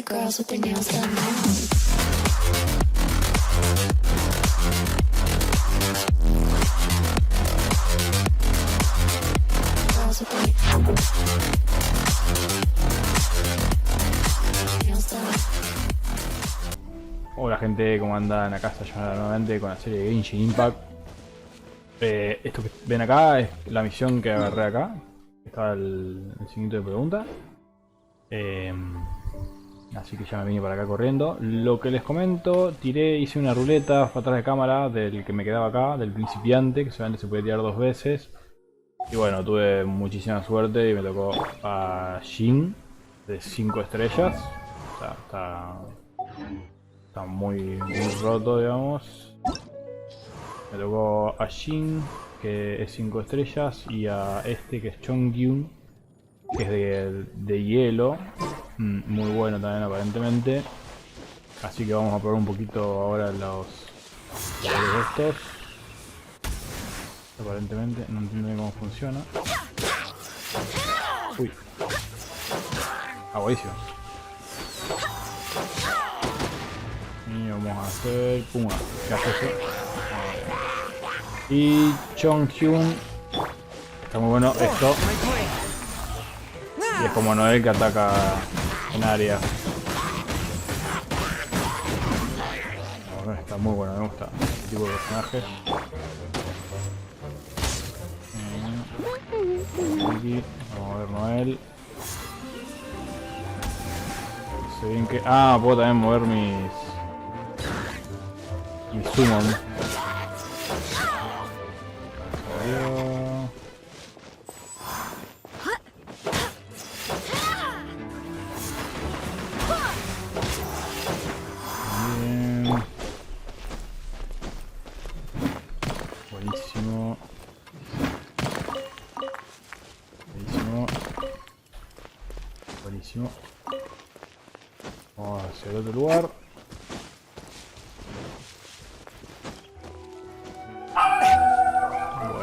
girls with their nails done now. Girls with their nails done. Hola gente, ¿cómo andan? Acá está Sayonara nuevamente con la serie de Genshin Impact. Esto que ven acá es la misión que agarré acá. Estaba el signito de pregunta. Así que ya me vine para acá corriendo. Lo que les comento, hice una ruleta atrás de cámara del que me quedaba acá, del principiante, que solamente se puede tirar 2 veces. Y bueno, tuve muchísima suerte y me tocó a Jin de 5 estrellas. O sea, está muy roto, digamos. Me tocó a Jin, que es 5 estrellas, y a este que es Chongyun, que es de hielo. Muy bueno también aparentemente. Así que vamos a probar un poquito ahora los de estos. Aparentemente no entiendo bien cómo funciona. Uy. Buenísimo. Y vamos a hacer Puma. ¿Qué hace eso? Y Chonghyun. Está muy bueno esto. Y es como Noel que ataca en área. Bueno, está muy bueno, me gusta este tipo de personaje. Aquí, vamos a ver Noel. No sé bien que... Ah, puedo también mover mis summon. Buenísimo. Buenísimo. Buenísimo. Vamos hacia el otro lugar.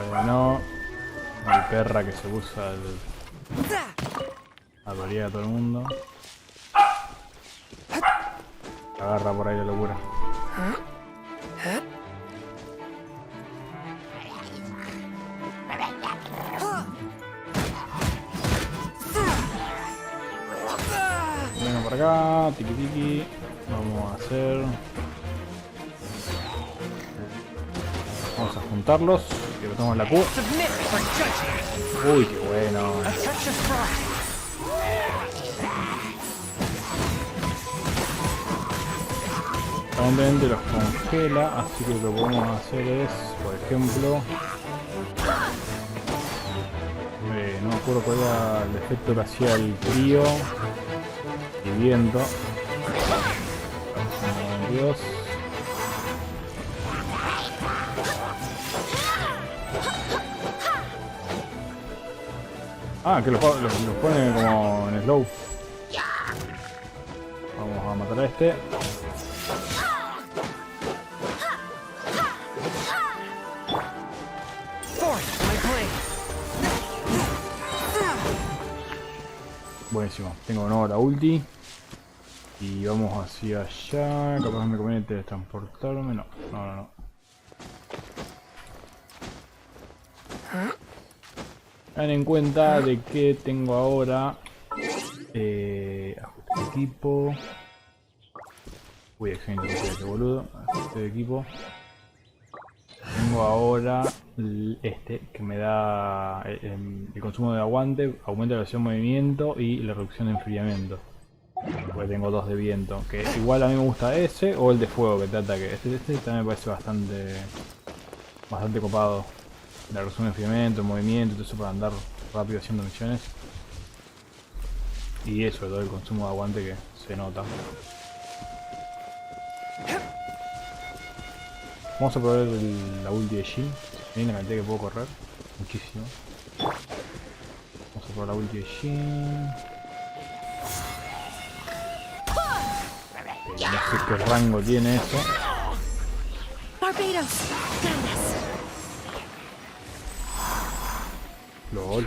Bueno. Mi perra que se usa a variar a todo el mundo. Agarra por ahí la locura. Bueno, por acá, tiki tiki. Vamos a hacer. Vamos a juntarlos. Que lo tengo en la Q. Uy, qué bueno. Aparentemente los congela, así que lo que podemos hacer es, por ejemplo, no me acuerdo cuál era el efecto que hacía el frío y viento. Dios. Ah, que los pone como en slow. Vamos a matar a este. Buenísimo, tengo de nuevo la ulti. Y vamos hacia allá. Capaz me conviene teletransportarme. No. Ten en cuenta de que tengo ahora ajuste de equipo. Uy, excelente, boludo. Ajuste de equipo. Tengo ahora este que me da el consumo de aguante, aumenta la velocidad de movimiento y la reducción de enfriamiento. Porque tengo 2 de viento, que igual a mí me gusta ese o el de fuego que te ataque. Este también me parece bastante copado. La reducción de enfriamiento, el movimiento, todo eso para andar rápido haciendo misiones. Y eso, todo el consumo de aguante que se nota. Vamos a probar la ulti de Jin. Miren la cantidad que puedo correr. Muchísimo. Vamos a probar la ulti de Jin. No sé qué rango tiene eso. LOL.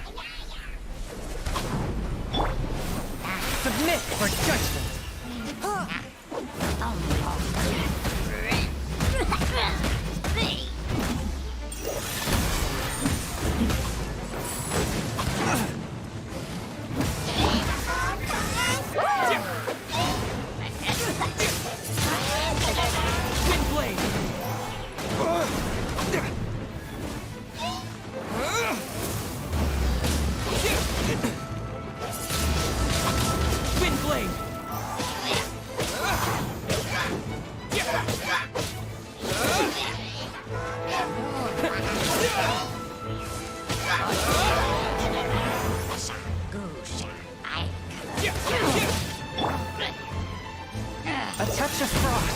noxious frost!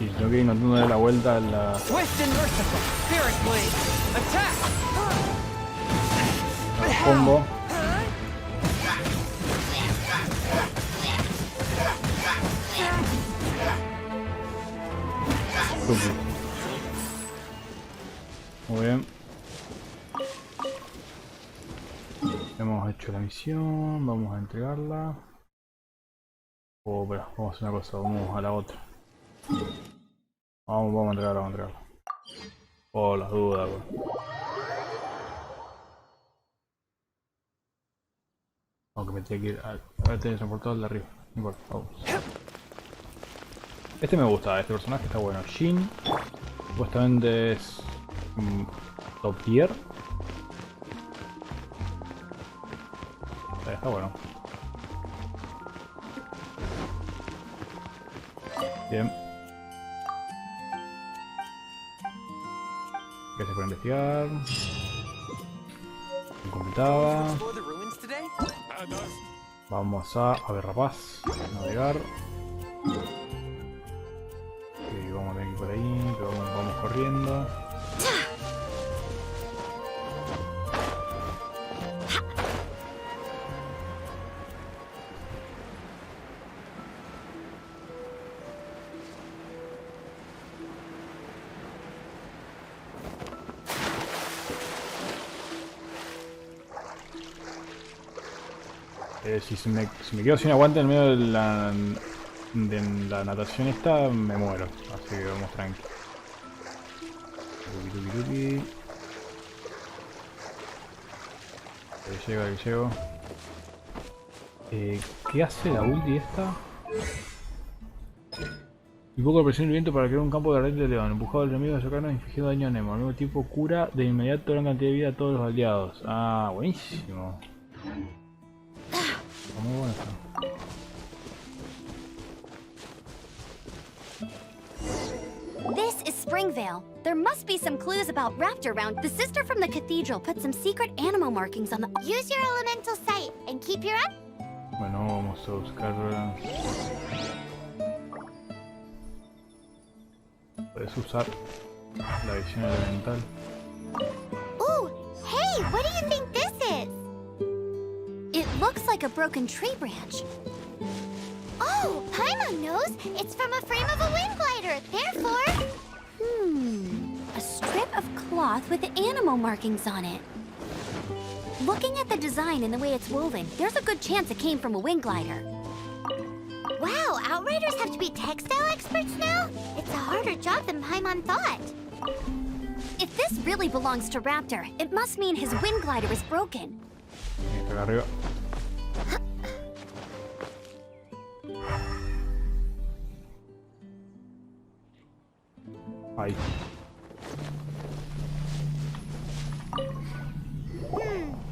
Y tengo que ir intentando darle la vuelta a la... Swift and merciful, Spirit Blade! Attack! al combo. Muy bien. Hemos hecho la misión, vamos a entregarla. Oh, pero vamos a hacer una cosa, vamos a la otra. Vamos a entregarla, vamos a entregarla. Oh, las dudas, bro. Aunque me tiene que ir a ver, teletransportado al de arriba. No importa, vamos. Este me gusta, este personaje está bueno. Jin, supuestamente es top tier. Está bueno. Bien. Gracias por investigar. Me completaba. Vamos a ver rapaz. Navegar. Ok, vamos a tener que ir por ahí, pero vamos corriendo. Si me quedo sin aguante en medio de la natación esta, me muero. Así que vamos tranqui. Ahí llego. ¿Qué hace la ulti esta? Invoca la presión del viento para crear un campo de raíz de león. Empujado al enemigo cercano infligiendo daño a Nemo. Al mismo tiempo cura de inmediato gran cantidad de vida a todos los aliados. Ah, buenísimo. Muy bueno esto. This is Springvale. There must be some clues about Raptor around. The sister from the cathedral put some secret animal markings on the... Use your elemental sight and keep your... Bueno, vamos a buscar... Puedes usar la visión elemental. Ooh, hey, what do you think this is? It looks like a broken tree branch. Oh, Paimon knows. It's from a frame of a wind glider. Therefore... a strip of cloth with animal markings on it. Looking at the design and the way it's woven, there's a good chance it came from a wind glider. Wow, Outriders have to be textile experts now? It's a harder job than Paimon thought. If this really belongs to Raptor, it must mean his wind glider is broken. Está acá arriba. Ahí.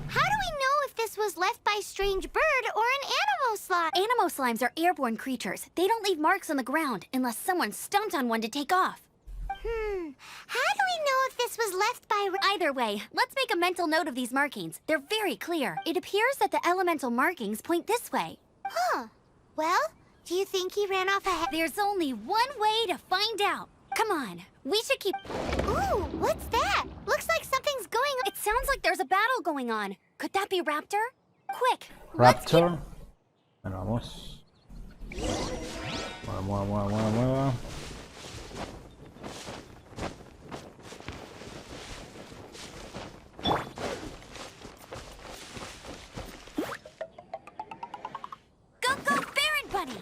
How do we know if this was left by strange bird or an animal slime? Animal slimes are airborne creatures. They don't leave marks on the ground unless someone stomped on one to take off. How do we know if this was left by... Either way, let's make a mental note of these markings. They're very clear. It appears that the elemental markings point this way. Huh. Well, do you think he ran off ahead? There's only one way to find out. Come on, we should keep... Ooh, what's that? Looks like something's going on. It sounds like there's a battle going on. Could that be Raptor? Quick, Raptor. Bueno, vamos. Mueva. Go, Baron Bunny!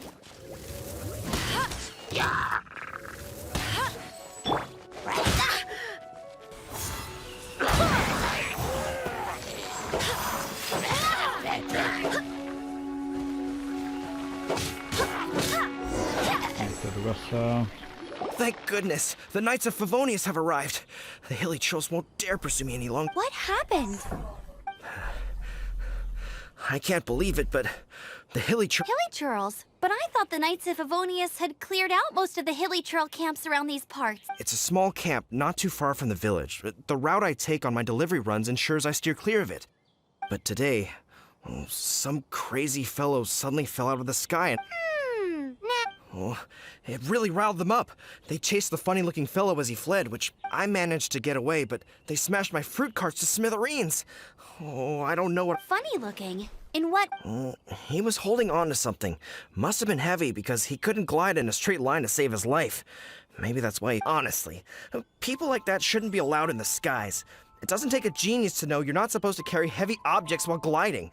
Thank goodness, the Knights of Favonius have arrived. The hilly trolls won't dare pursue me any longer. What happened? I can't believe it, but The hilly Hilly churls? But I thought the Knights of Favonius had cleared out most of the hilly churl camps around these parts. It's a small camp not too far from the village. The route I take on my delivery runs ensures I steer clear of it. But today, some crazy fellow suddenly fell out of the sky and... Oh, it really riled them up. They chased the funny-looking fellow as he fled, which I managed to get away, but they smashed my fruit carts to smithereens. Oh, I don't know what... Funny looking? In what... He was holding on to something. Must have been heavy because he couldn't glide in a straight line to save his life. Maybe that's why... Honestly, people like that shouldn't be allowed in the skies. It doesn't take a genius to know you're not supposed to carry heavy objects while gliding.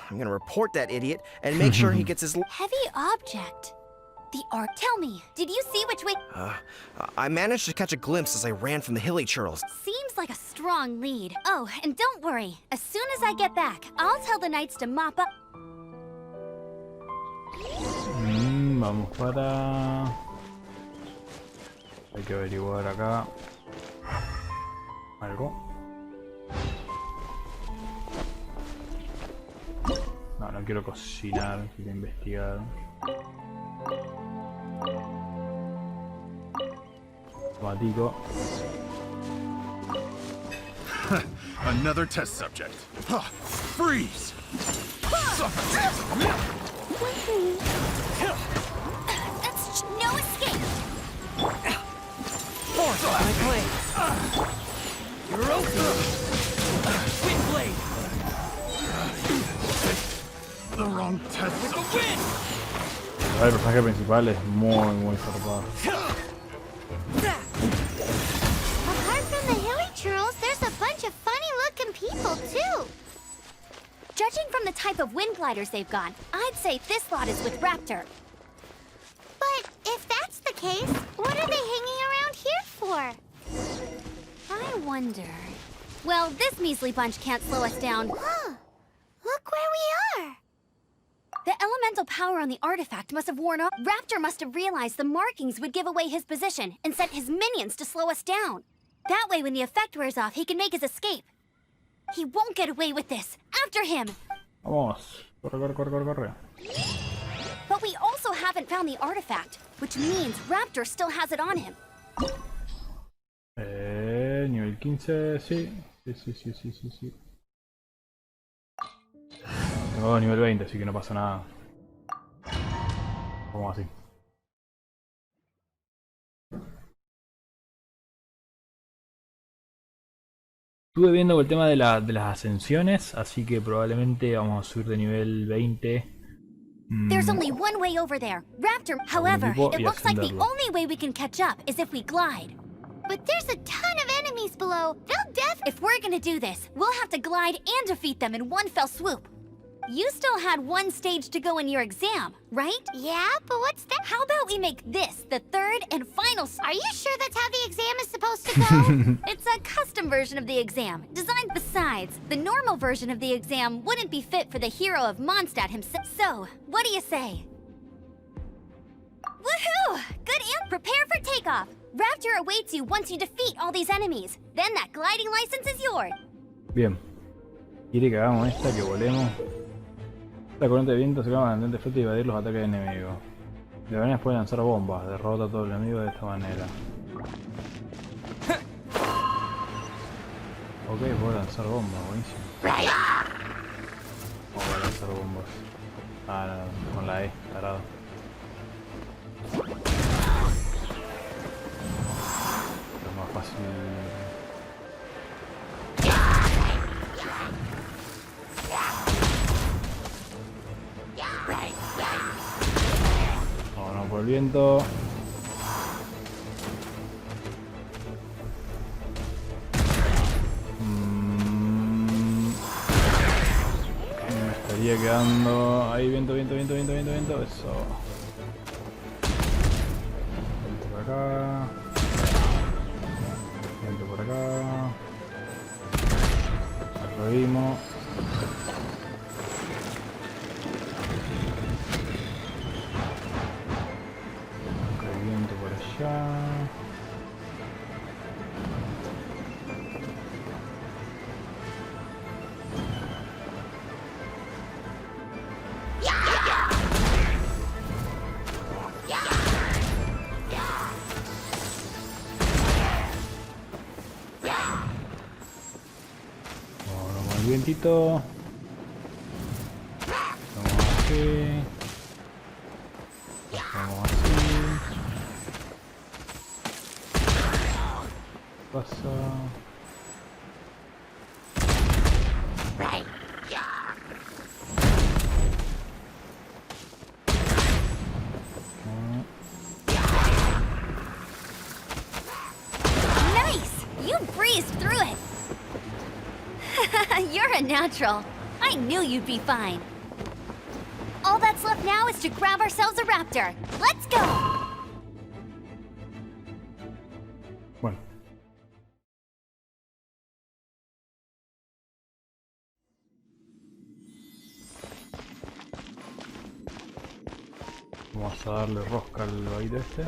I'm gonna report that idiot and make sure he gets his... Heavy object? The art. Tell me, did you see which way... I managed to catch a glimpse as I ran from the hilly churls. Seems like a strong lead. Oh, and don't worry. As soon as I get back, I'll tell the Knights to mop up... Vamos para... Hay que averiguar acá... algo. No, no quiero cocinar, quiero investigar. Tomatico. Another test subject. Freeze! That's no escape! Force my blade! You're open! Wind blade! The wrong test subject. El personaje principal es muy zarpado. Apart from the hilly churls, there's a bunch of funny-looking people, too. Judging from the type of wind gliders they've got, I'd say this lot is with Raptor. But if that's the case, what are they hanging around here for? I wonder... Well, this measly bunch can't slow us down. Huh. Look where we are. The elemental power on the artifact must have worn off. Raptor must have realized the markings would give away his position and sent his minions to slow us down. That way, when the effect wears off, he can make his escape. He won't get away with this. After him! Vamos. Corre. But we also haven't found the artifact, which means Raptor still has it on him. Nivel 15, sí. Sí. Tengo nivel 20, así que no pasa nada. ¿Cómo así? Estuve viendo el tema de las ascensiones, así que probablemente vamos a subir de nivel 20. There's only one way over there. Raptor, however, it looks like the only way we can catch up is if we glide. But there's a ton of enemies below. If we're gonna do this, we'll have to glide and defeat them in one fell swoop. You still had one stage to go in your exam, right? Yeah, but what's that? How about we make this the third and final... Are you sure that's how the exam is supposed to go? It's a custom version of the exam, designed besides. The normal version of the exam wouldn't be fit for the hero of Mondstadt himself. So, what do you say? Woohoo! Good and prepare for takeoff. Raptor awaits you once you defeat all these enemies. Then that gliding license is yours. Bien. Quiere que hagamos esta, que volemos. La corriente de viento se acaba de mantente fuerte y evadir los ataques enemigos. De maneras puede lanzar bombas. Derrota a todo el enemigo de esta manera. Ok, puedo lanzar bombas, buenísimo. Vamos a lanzar bombas. Ah, no, con la E, tarado. Es más fácil. Vámonos por el viento. Me estaría quedando ahí, viento, eso. Viento por acá. Viento por acá. Arroímos. Viento por allá. vientito. Vamos así. Vamos así. Pasa. Nice! You breezed through it! You're a natural. I knew you'd be fine. All that's left now is to grab ourselves a raptor. Let's go! Bueno. Vamos a darle rosca al baile este.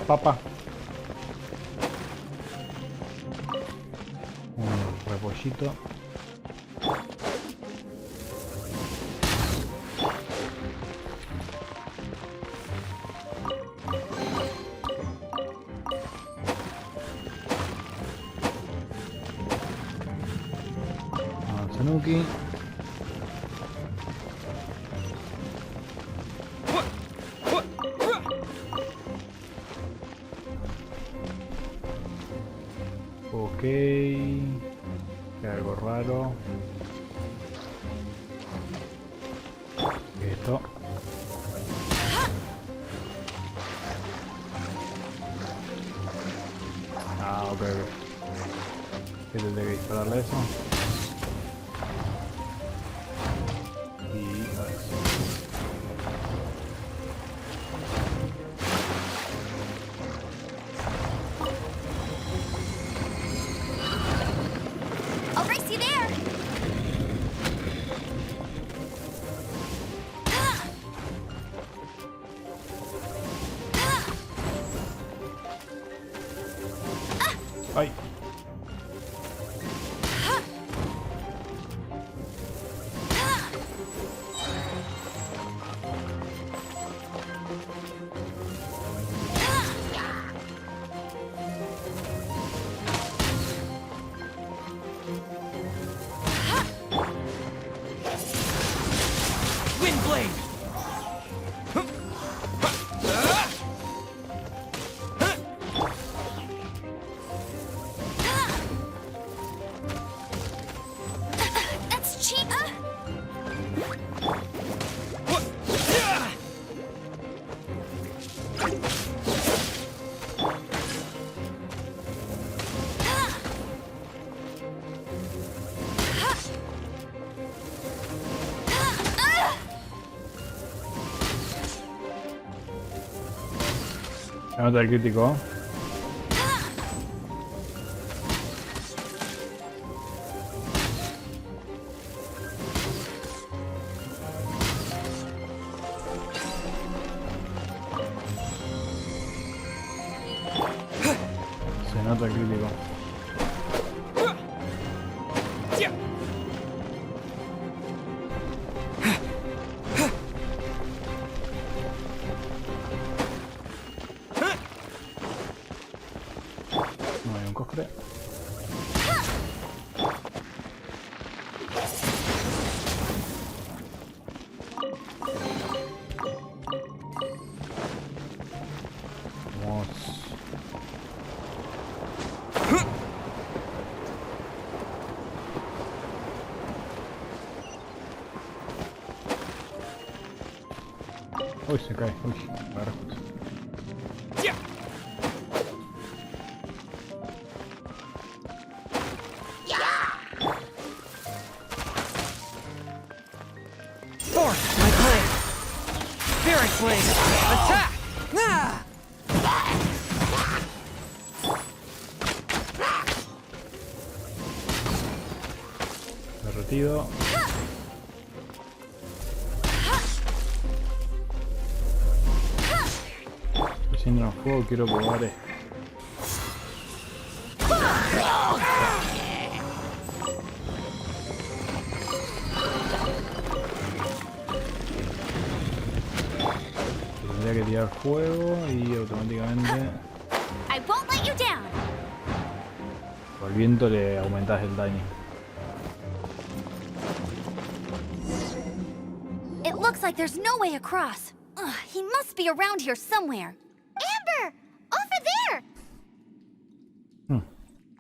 Papa. Un repollito. Sanuki. Ok, hay algo raro. Esto. Ah, ok, ok. ¿Qué tendré que dispararle eso? Y a ver. I'll race you there! ¡Ay! Windblade! That's cheap! Se nota el crítico. Se nota el crítico. No hay un cofre. Vamos. Uy, se cae. Uy, me agarré justo. Flame! Attack! Ah! Derretido. Recién fuego, quiero probar esto. Tendría que tirar fuego y automáticamente I won't let you down. por el viento le aumentás el daño. It looks like there's no way across. Ugh, he must be around here somewhere. Amber! Over there!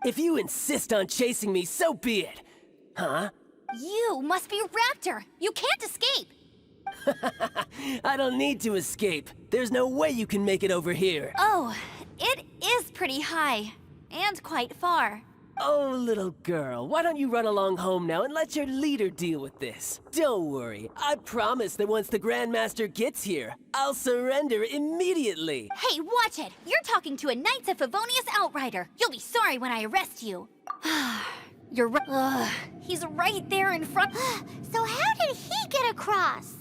If you insist on chasing me, so be it. Huh? You must be Raptor. You can't escape. I don't need to escape. There's no way you can make it over here. Oh, it is pretty high. And quite far. Oh, little girl, why don't you run along home now and let your leader deal with this? Don't worry, I promise that once the Grandmaster gets here, I'll surrender immediately. Hey, watch it! You're talking to a Knights of Favonius outrider. You'll be sorry when I arrest you. You're right. He's right there in front. So how did he get across?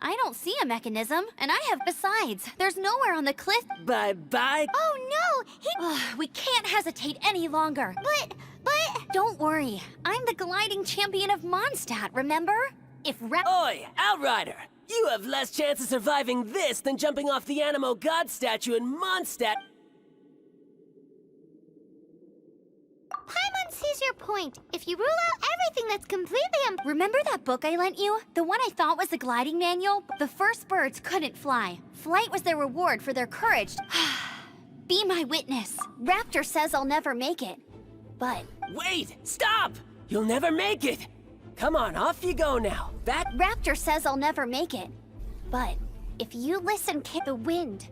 I don't see a mechanism, and I have besides. There's nowhere on the cliff. Bye-bye. Oh no! We can't hesitate any longer. But... Don't worry. I'm the gliding champion of Mondstadt, remember? If Oi, Outrider! You have less chance of surviving this than jumping off the Animo God statue in Mondstadt. Paimon sees your point. If you rule out everything that's completely Remember that book I lent you? The one I thought was the gliding manual? The first birds couldn't fly. Flight was their reward for their courage. Be my witness. Raptor says I'll never make it. But... Wait! Stop! You'll never make it! Come on, off you go now. Raptor says I'll never make it. But if you listen, the wind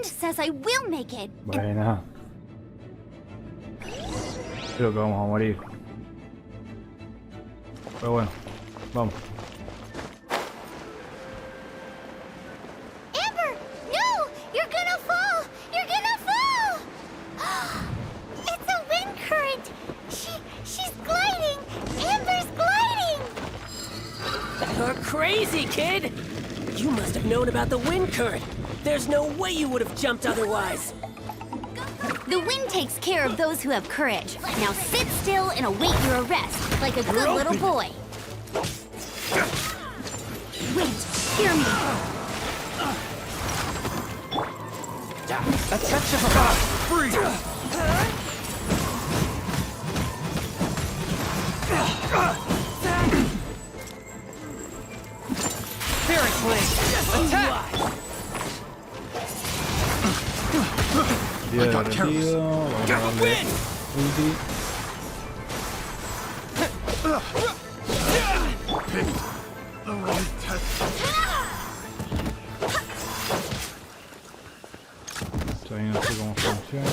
says I will make it. Buena. Creo que vamos a morir. Pero bueno, vamos. Amber! No! You're gonna fall! You're gonna fall! It's a wind current! She's gliding! Amber's gliding! You're crazy, kid! You must have known about the wind current. There's no way you would have jumped otherwise. The wind takes care of those who have courage. Now sit still and await your arrest, like a good little boy. Wait, hear me. A touch of a freeze! Spirit Flame! Attack! Día derretido. Vamos a darle ulti. Picked the wrong test. Todavía no sé cómo funciona.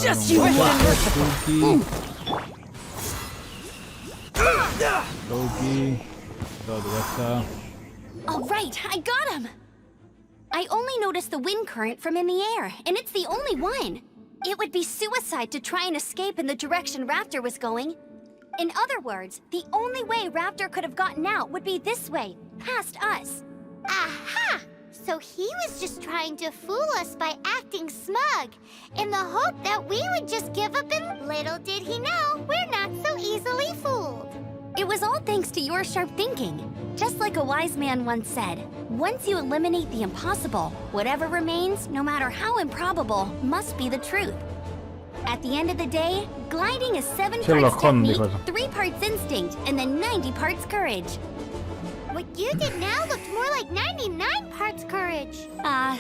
Just you win! Loki. Todo ya está. All right, I got him. I only noticed the wind current from in the air, and it's the only one. It would be suicide to try and escape in the direction Raptor was going. In other words, the only way Raptor could have gotten out would be this way, past us. Aha! So he was just trying to fool us by acting smug, in the hope that we would just give up and little did he know, we're not so easily fooled. It was all thanks to your sharp thinking. Just like a wise man once said, once you eliminate the impossible, whatever remains, no matter how improbable, must be the truth. At the end of the day, gliding is 7 parts technique, 3 parts instinct, and then 90 parts courage. What you did now looked more like 99 parts courage.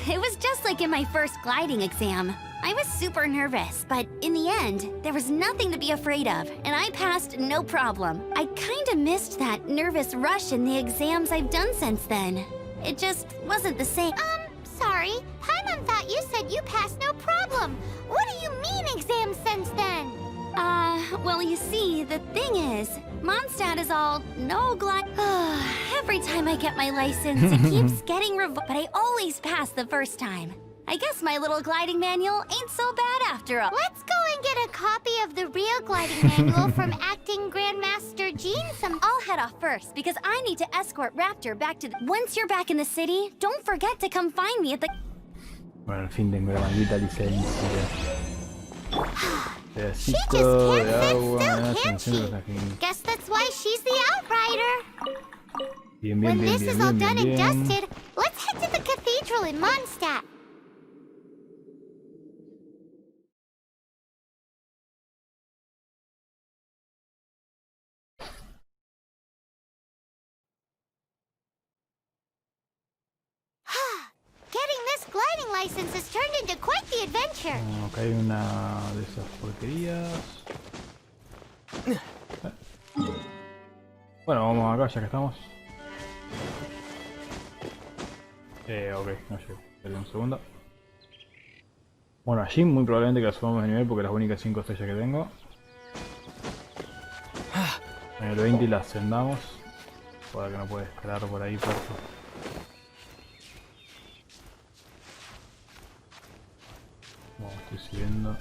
It was just like in my first gliding exam. I was super nervous, but in the end, there was nothing to be afraid of, and I passed no problem. I kinda missed that nervous rush in the exams I've done since then. It just wasn't the same. Sorry. Paimon thought you said you passed no problem. problem? What do you mean exam sense then? Well, you see, the thing is, Mondstadt is all no glide. Every time I get my license, it keeps getting revoked, but I always pass the first time. I guess my little gliding manual ain't so bad after all. Let's go and get a copy of the real gliding manual from acting Grandmaster Jean I'll head off first, because I need to escort Raptor back to the... Once you're back in the city, don't forget to come find me at the... Bueno, al fin tengo la maldita licencia. She just Pedacito can't de sit agua. still, can't Siempre she? los aquí. Guess that's why she's the outrider. Bien, bien, When bien, this bien, is all bien, done bien, and bien. dusted, let's head to the cathedral in Mondstadt. Getting this gliding license has turned into quite the adventure. Acá hay una de esas porquerías. Bueno, vamos acá ya que estamos. Ok, no llego. Espera un segundo. Bueno, allí muy probablemente que la subamos de nivel porque es las únicas 5 estrellas que tengo. En el 20 la ascendamos. Para que no puede escalar por ahí, por favor. Bueno, estoy subiendo.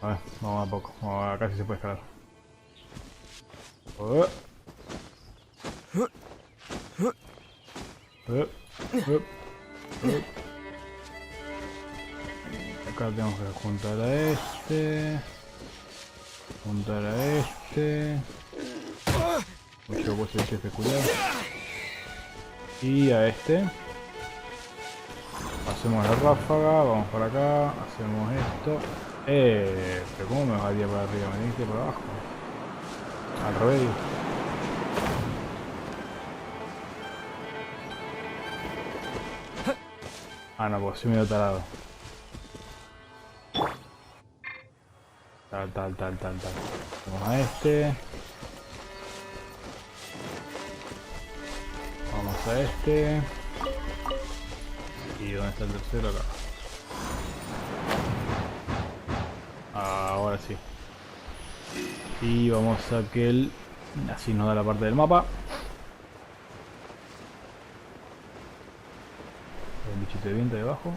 A ver, vamos a poco. Vamos a casi se puede escalar. Acá tenemos que juntar a este. Juntar a este. Mucho puesto de especular. Y a este. Hacemos la ráfaga, vamos por acá, hacemos esto. Pero ¿cómo me bajaría para arriba? Me dijiste para abajo. Al revés. Ah, no, pues soy medio tarado. Tal. Vamos a este. Vamos a este. ¿Y dónde está el tercero? Acá. Ahora sí. Y vamos a aquel. Así nos da la parte del mapa. Hay un bichito de viento debajo.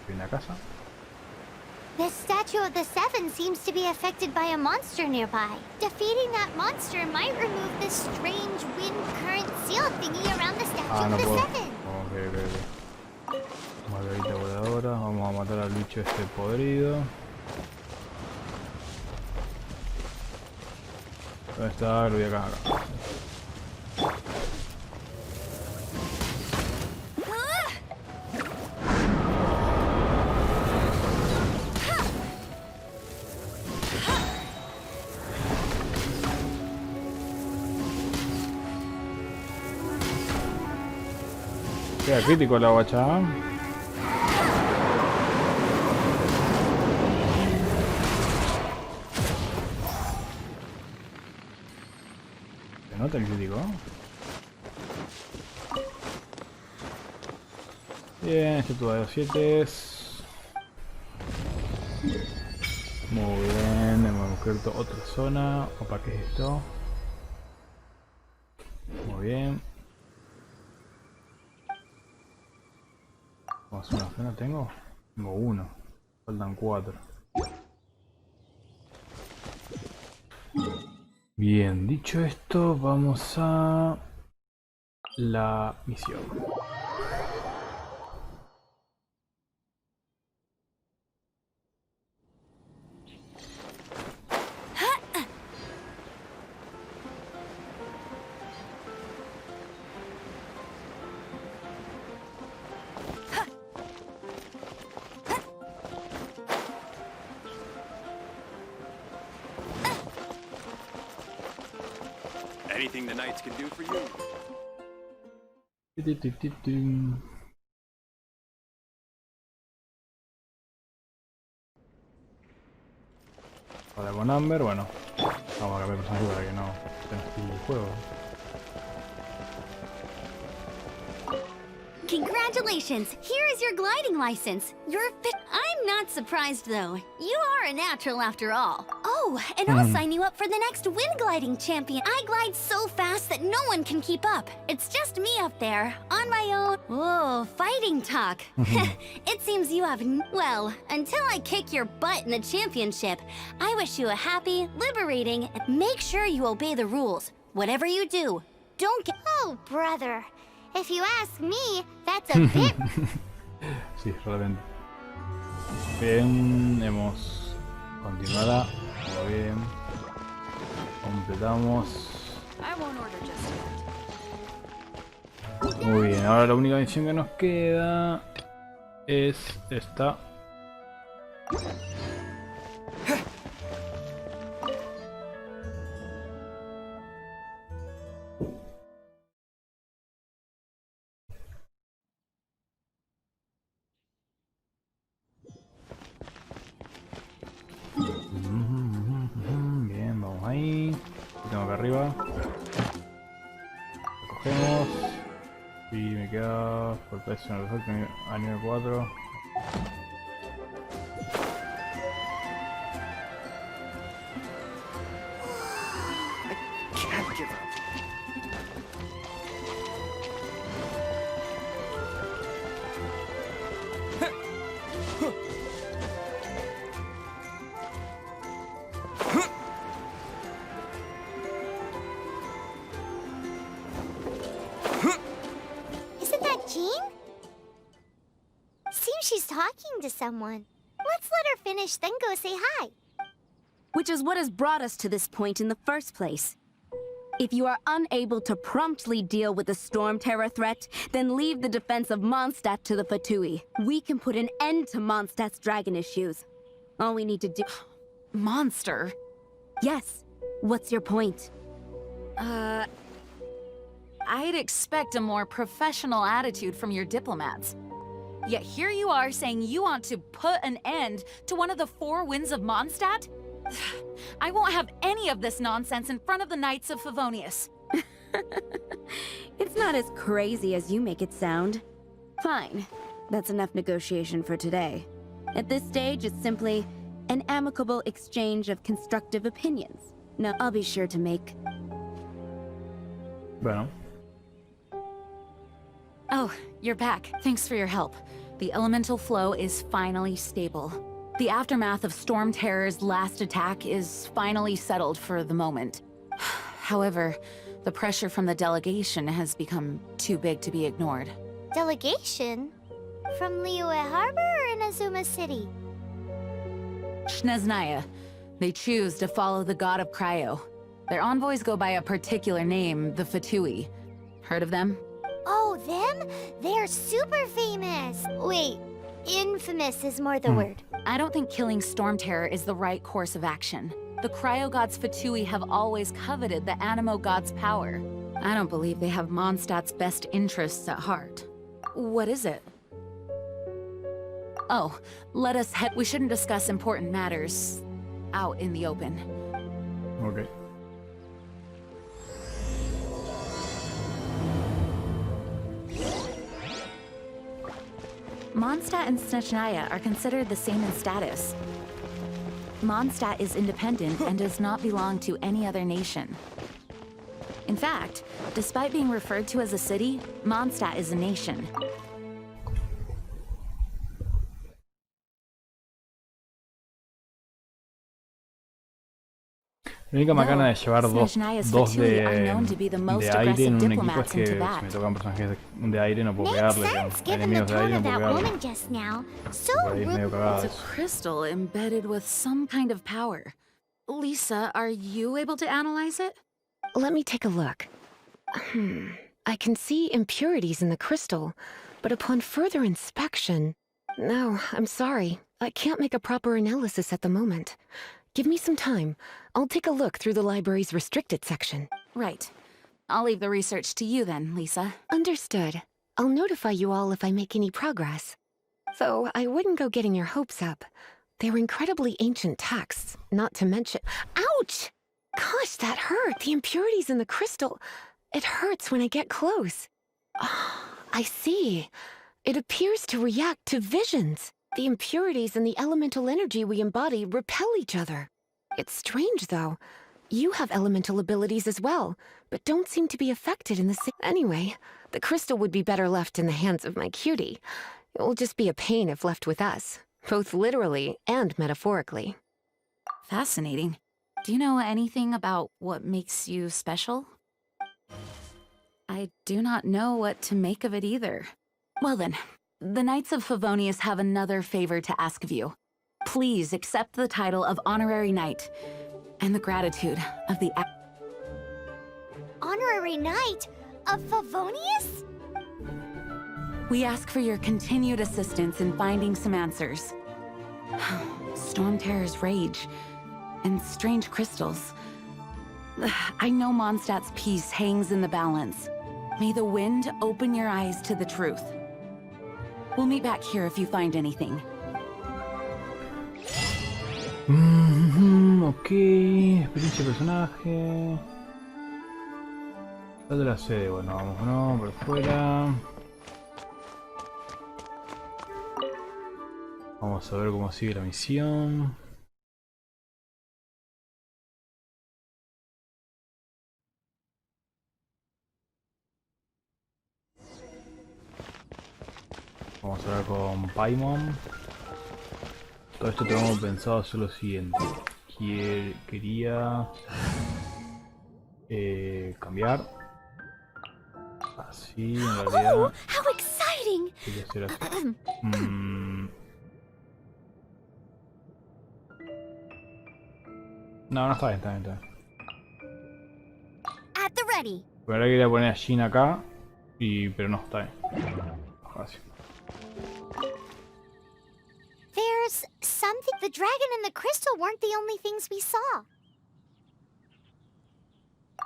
Hay una casa. The statue of the Seven seems to be affected by a monster nearby. Defeating that monster might remove this strange wind current seal thingy around the statue No of the puedo. Seven. Ok. Margarita voladora. Vamos a matar al bicho este podrido. ¿Dónde está? Lo voy acá. Queda crítico la guacha. ¿Se nota el crítico? Bien, estatua de los 7. Muy bien, hemos descubierto otra zona. Opa, ¿qué es esto? Muy bien. ¿Cuántas zonas apenas tengo? Tengo 1. Faltan 4. Bien, dicho esto, vamos a la misión. Anything the knights can do for you. Hola con Amber, bueno, vamos a cambiar de personaje para que no se nos pille el juego. Congratulations! Here is your gliding license. You're fit. I'm not surprised though. You are a natural after all. Oh, and I'll sign you up for the next wind gliding champion. I glide so fast that no one can keep up. It's just me up there, on my own. Whoa, fighting talk. It seems you have well, until I kick your butt in the championship. I wish you a happy, liberating, and make sure you obey the rules. Whatever you do, don't get... Oh, brother. If you ask me, that's a bit... Sí, realmente. Bien, hemos continuado. Muy bien. Completamos. Muy bien, ahora la única misión que nos queda es esta. Bien, vamos ahí. Lo tengo acá arriba. Lo cogemos. Y me queda fortaleza perfecto a nivel 4. Can't give up. Isn't that Jean? Seems she's talking to someone. Let's let her finish, then go say hi. Which is what has brought us to this point in the first place. If you are unable to promptly deal with the Storm Terror threat, then leave the defense of Mondstadt to the Fatui. We can put an end to Mondstadt's dragon issues. All we need to do... Monster? Yes. What's your point? I'd expect a more professional attitude from your diplomats. Yet here you are saying you want to put an end to one of the 4 winds of Mondstadt? I won't have any of this nonsense in front of the Knights of Favonius. It's not as crazy as you make it sound. Fine. That's enough negotiation for today. At this stage, it's simply an amicable exchange of constructive opinions. No, I'll be sure to make... Bueno. Oh, you're back. Thanks for your help. The elemental flow is finally stable. The aftermath of Storm Terror's last attack is finally settled for the moment. However, the pressure from the delegation has become too big to be ignored. Delegation? From Liyue Harbor or Inazuma City? Shneznaya. They choose to follow the god of Cryo. Their envoys go by a particular name, the Fatui. Heard of them? Oh, them? They're super famous. Wait, infamous is more the word. I don't think killing Storm Terror is the right course of action. The Cryo God's Fatui have always coveted the Animo God's power. I don't believe they have Mondstadt's best interests at heart. What is it? Oh, let us head. We shouldn't discuss important matters out in the open. Ok. Mondstadt and Snechnaya are considered the same in status. Mondstadt is independent and does not belong to any other nation. In fact, despite being referred to as a city, Mondstadt is a nation. La única macana de llevar dos de aire en un equipo es que si me tocan personajes de aire no puedo pegarle, enemigos de aire no puedo pegarle. Por ahí es medio cagado. It's a crystal embedded with some kind of power. Lisa, are you able to analyze it? Let me take a look. I can see impurities in the crystal, but upon further inspection... No, I'm sorry. I can't make a proper analysis at the moment. Give me some time. I'll take a look through the library's restricted section. Right. I'll leave the research to you then, Lisa. Understood. I'll notify you all if I make any progress. Though I wouldn't go getting your hopes up. They're incredibly ancient texts, not to mention... Ouch! Gosh, that hurt. The impurities in the crystal... It hurts when I get close. I see. It appears to react to visions. The impurities and the elemental energy we embody repel each other. It's strange, though. You have elemental abilities as well, but don't seem to be affected in the same... Anyway, the crystal would be better left in the hands of my cutie. It will just be a pain if left with us, both literally and metaphorically. Fascinating. Do you know anything about what makes you special? I do not know what to make of it either. Well then, the Knights of Favonius have another favor to ask of you. Please accept the title of Honorary Knight and the gratitude of the... Honorary Knight of Favonius? We ask for your continued assistance in finding some answers. Storm Terror's rage and strange crystals. I know Mondstadt's peace hangs in the balance. May the wind open your eyes to the truth. We'll meet back here if you find anything. Ok, experiencia de personaje. Sal de la sede, bueno, vámonos por fuera. Vamos a ver cómo sigue la misión. Vamos a hablar con Paimon. Todo esto tenemos pensado hacer lo siguiente. Quería cambiar. Así, en realidad. Oh, how exciting! Quería hacer así. No, no está bien, está bien, está bien. At the ready. Pero ahora quería poner a Jin acá, pero no, está bien. Así. There's something... The dragon and the crystal weren't the only things we saw.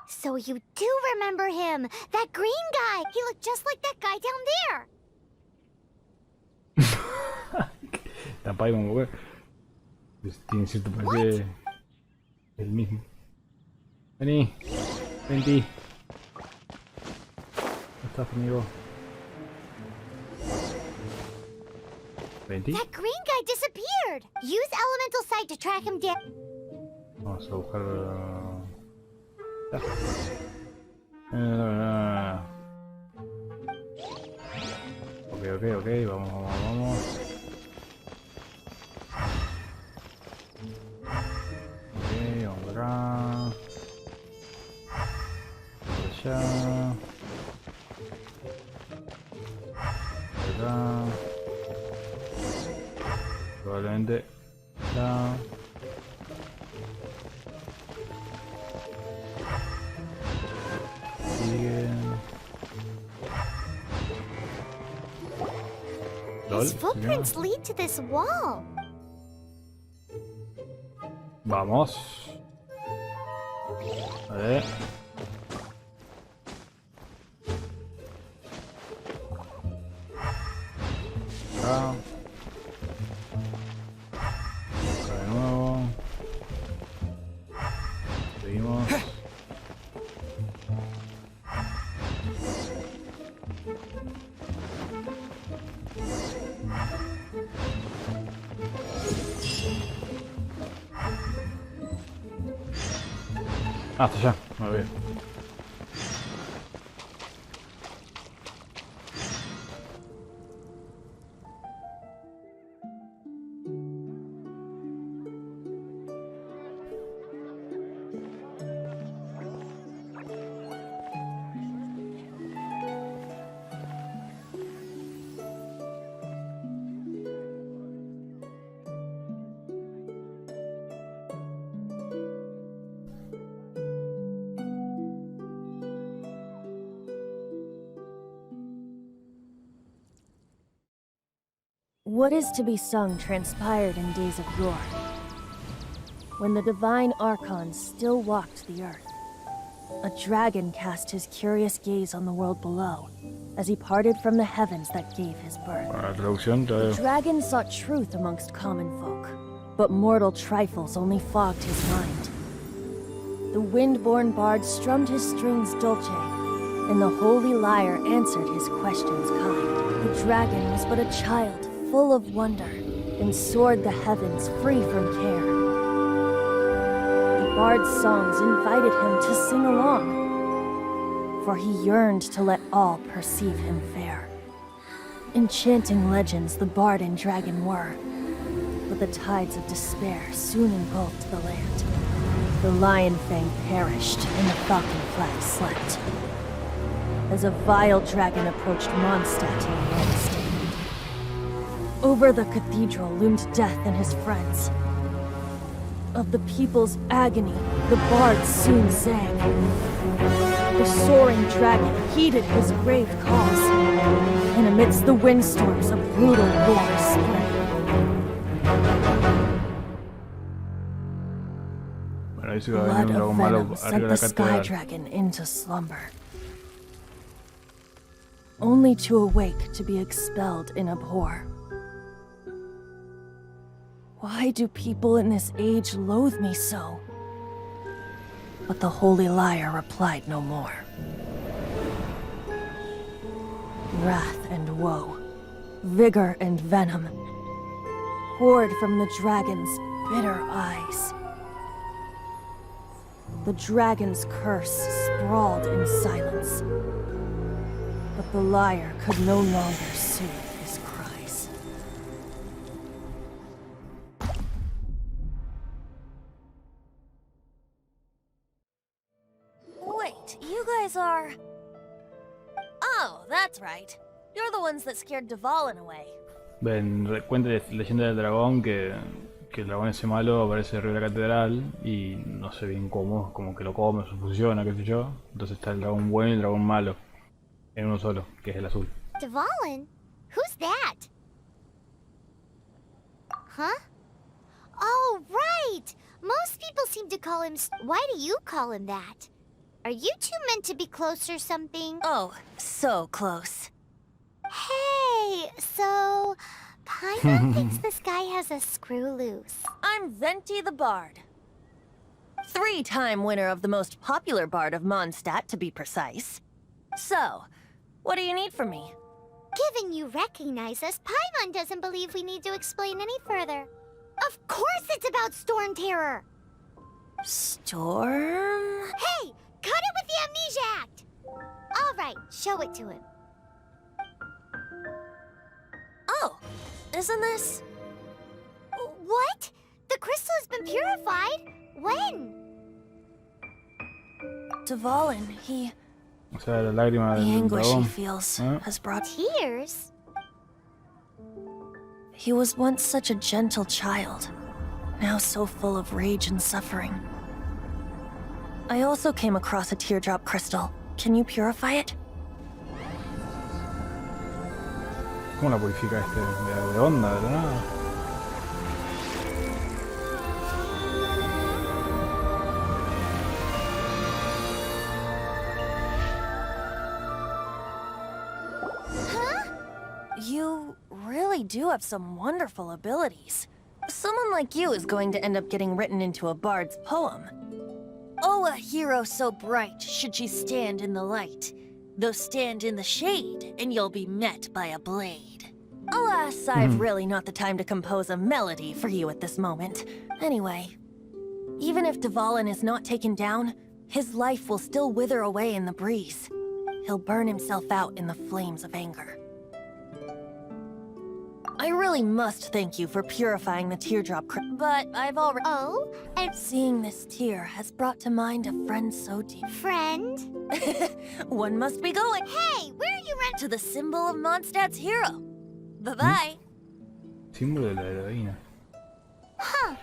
So you do remember him! That green guy! He looked just like that guy down there! Está Paimon, güey. Tiene cierto parece el mismo. Vení, Venti. ¿Cómo estás, amigo? Venti. That green guy disappeared! Use elemental sight to track him down. Vamos a buscar... Ok, vamos. Ok, vamos por acá. Por allá. Por acá. Probablemente acá. His footprints lead to this wall. Vamos. A ver. Acá. Acá de nuevo. Seguimos. Hasta allá, muy bien. What is to be sung transpired in days of yore, when the divine archons still walked the earth. A dragon cast his curious gaze on the world below, as he parted from the heavens that gave his birth. The dragon sought truth amongst common folk, but mortal trifles only fogged his mind. The wind-born bard strummed his strings dolce, and the holy lyre answered his questions kind. The dragon was but a child, full of wonder, and soared the heavens free from care. The bard's songs invited him to sing along, for he yearned to let all perceive him fair. Enchanting legends the bard and dragon were, but the tides of despair soon engulfed the land. The lion fang perished, and the falcon flag slept, as a vile dragon approached Mondstadt in Wednesday. Over the cathedral loomed death and his friends. Of the people's agony, the bard soon sang. The soaring dragon heeded his grave calls, and amidst the windstorms a brutal war spread. Bueno, dice que va a Blood venir un of dragón malo venom arriba sent de the la sky catedral. dragon into slumber, only to awake to be expelled in abhor. Why do people in this age loathe me so? But the holy lyre replied no more. Wrath and woe, vigor and venom, poured from the dragon's bitter eyes. The dragon's curse sprawled in silence, but the lyre could no longer soothe his cries. Wait, you guys are... Oh, that's right. You're the ones that scared Dvalin away. Ven, cuenta la leyenda del dragón que el dragón ese malo aparece arriba de la catedral y no sé bien cómo, como que lo come, se fusiona, qué sé yo. Entonces está el dragón bueno y el dragón malo en uno solo, que es el azul. Dvalin? Who's that? Huh? Oh, right! Most people seem to call him... Why do you call him that? Are you two meant to be close or something? Oh, so close. Hey, so... Paimon thinks this guy has a screw loose. I'm Venti the Bard. 3-time winner of the most popular bard of Mondstadt, to be precise. So, what do you need from me? Given you recognize us, Paimon doesn't believe we need to explain any further. Of course it's about Storm Terror! Storm? Hey! Cut it with the Amnesia Act! Alright, show it to him. Oh, isn't this... What? The crystal has been purified? When? Dvalin, he... O sea, la lágrima The del anguish he dragón. feels has brought... Tears? He was once such a gentle child, now so full of rage and suffering. I also came across a teardrop crystal. Can you purify it? ¿Cómo la purifica este? De onda, de la nada. You really do have some wonderful abilities. Someone like you is going to end up getting written into a bard's poem. Oh, a hero so bright should she stand in the light. Though stand in the shade, and you'll be met by a blade. Alas, I've really not the time to compose a melody for you at this moment. Anyway, even if Dvalin is not taken down, his life will still wither away in the breeze. He'll burn himself out in the flames of anger. I really must thank you for purifying the teardrop but I've already... Oh? And Seeing this tear has brought to mind a friend so deep. friend? One must be going Hey, where are you running? to the symbol of Mondstadt's hero. Bye-bye. Símbolo de la heroína. Huh.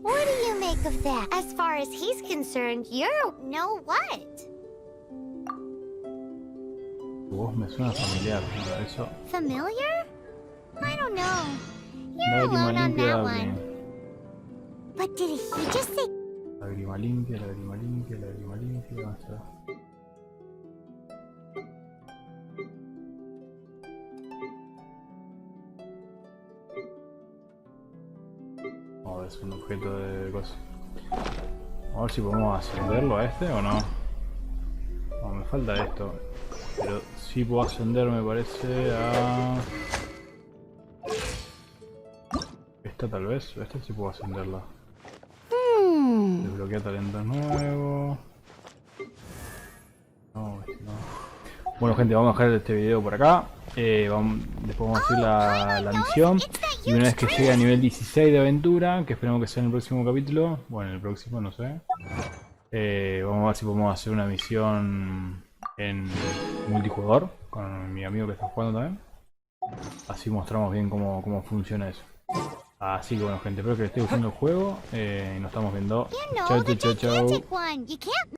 What do you make of that? As far as he's concerned, you're... know what? Tu voz me suena familiar, ¿no? Eso. Familiar? I don't know. You're Lágrima alone on limpia, that lágrima. one. But did he just say... Lágrima limpia, lágrima limpia, lágrima limpia. Vamos a ver. Vamos a ver, es un objeto de cosas. A ver si podemos ascenderlo a este o no. No, me falta esto. Pero sí puedo ascender, me parece, a... Esta tal vez. Esta sí puedo ascenderla. Desbloquea talentos nuevos. No, no. Bueno, gente, vamos a dejar este video por acá. Después vamos a hacer la misión. Y una vez que llegue a nivel 16 de aventura, que esperemos que sea en el próximo capítulo. Bueno, en el próximo, no sé. Vamos a ver si podemos hacer una misión en multijugador con mi amigo que está jugando también. Así mostramos bien cómo funciona eso. Así que bueno, gente, espero que les esté gustando el juego. Y nos estamos viendo. Chau, chau, chau, chau.